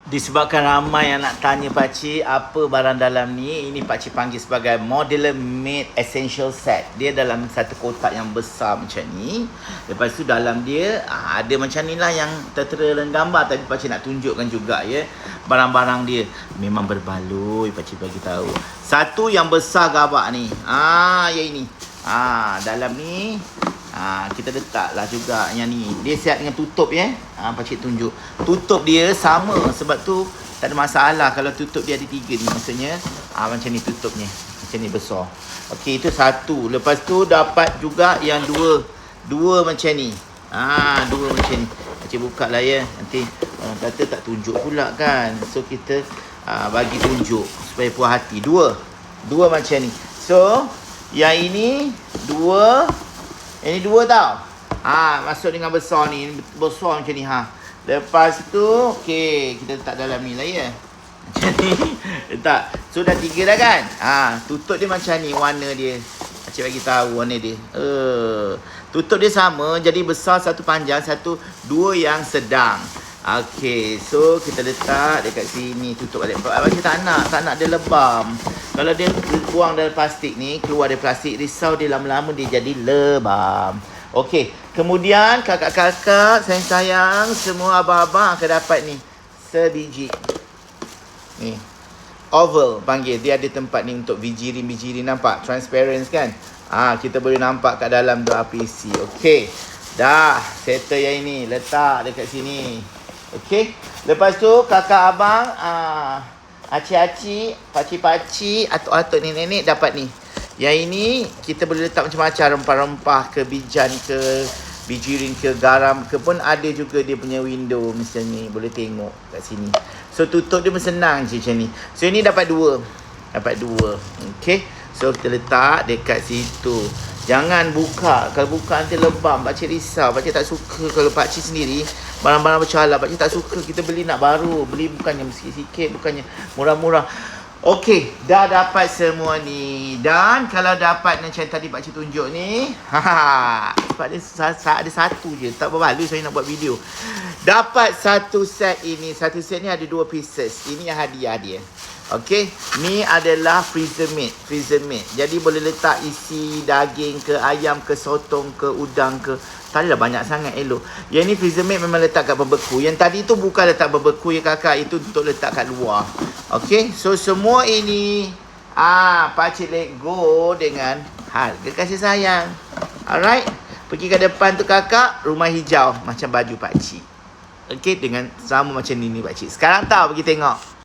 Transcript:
Disebabkan ramai yang nak tanya pakcik apa barang dalam ni, ini pakcik panggil sebagai Modeler Made Essential Set. Dia dalam satu kotak yang besar macam ni. Lepas tu dalam dia ada macam ni lah yang tertera dalam gambar, tapi pakcik nak tunjukkan juga ya. Barang-barang dia memang berbaloi, pakcik bagi tahu. Satu yang besar gabak ni. Yang ini. Dalam ni kita letaklah juga yang ni. Dia siap dengan tutup ya. Pakcik tunjuk. Tutup dia sama, sebab tu tak ada masalah kalau tutup dia ada 3 ni. Maksudnya macam ni tutupnya. Macam ni besar. Okey, itu satu. Lepas tu dapat juga yang dua macam ni. Dua macam ni. Pakcik buka lah ya. Nanti orang kata tak tunjuk pula kan. So kita bagi tunjuk supaya puas hati. Dua macam ni. So yang ini dua. Ini 2 tau. Masuk dengan besar ni. Besar macam ni Lepas tu okey, kita letak dalam ni lah ya. Macam ni. Letak. So dah 3 dah kan. Tutup dia macam ni warna dia. Pakcik bagi tahu warna dia. Tutup dia sama, jadi besar satu panjang, dua yang sedang. Okey, so kita letak dekat sini, tutup balik. Pakcik tak nak dia lebam. Kalau dia buang dari plastik ni, keluar dari plastik, risau dia lama-lama dia jadi lebam. Okey, kemudian kakak-kakak, sayang-sayang, semua abang-abang akan dapat ni sebiji. Ni. Oval panggil. Dia ada tempat ni untuk bijirin-bijirin, nampak? Transparent kan? Kita boleh nampak kat dalam tu apa isi. Okey. Dah, settle yang ini, letak dekat sini. Okey. Lepas tu kakak abang, acik-acik, pakcik-pakcik, atuk-atuk, nenek-nenek dapat ni. Yang ini kita boleh letak macam-macam rempah-rempah ke, bijan ke, bijirin ke, garam ke pun ada juga. Dia punya window macam ni, boleh tengok kat sini. So tutup dia pun senang je macam ni. So ini dapat 2. Okey. So kita letak dekat situ. Jangan buka. Kalau buka nanti lebam. Pakcik risau. Pakcik tak suka kalau pakcik sendiri barang-barang bercala. Pakcik tak suka. Kita beli nak baru. Beli bukannya sikit-sikit, bukannya murah-murah. Okey, dah dapat semua ni. Dan kalau dapat macam tadi pakcik tunjuk ni, sebab dia ada satu je, tak berbaloi saya nak buat video. Dapat satu set ini. Satu set ni ada 2 pieces. Ini yang hadiah dia. Okey, ni adalah freezer made. Jadi boleh letak isi daging ke, ayam ke, sotong ke, udang ke. Tak adalah banyak sangat elok. Yang ni freezer made memang letak kat berbeku. Yang tadi tu bukan letak berbeku ya kakak, itu untuk letak kat luar. Okey, so semua ini pakcik let go dengan harga kasih sayang. Alright, pergi ke depan tu kakak, rumah hijau macam baju pakcik. Okey, dengan sama macam ni pakcik. Sekarang tahu, pergi tengok.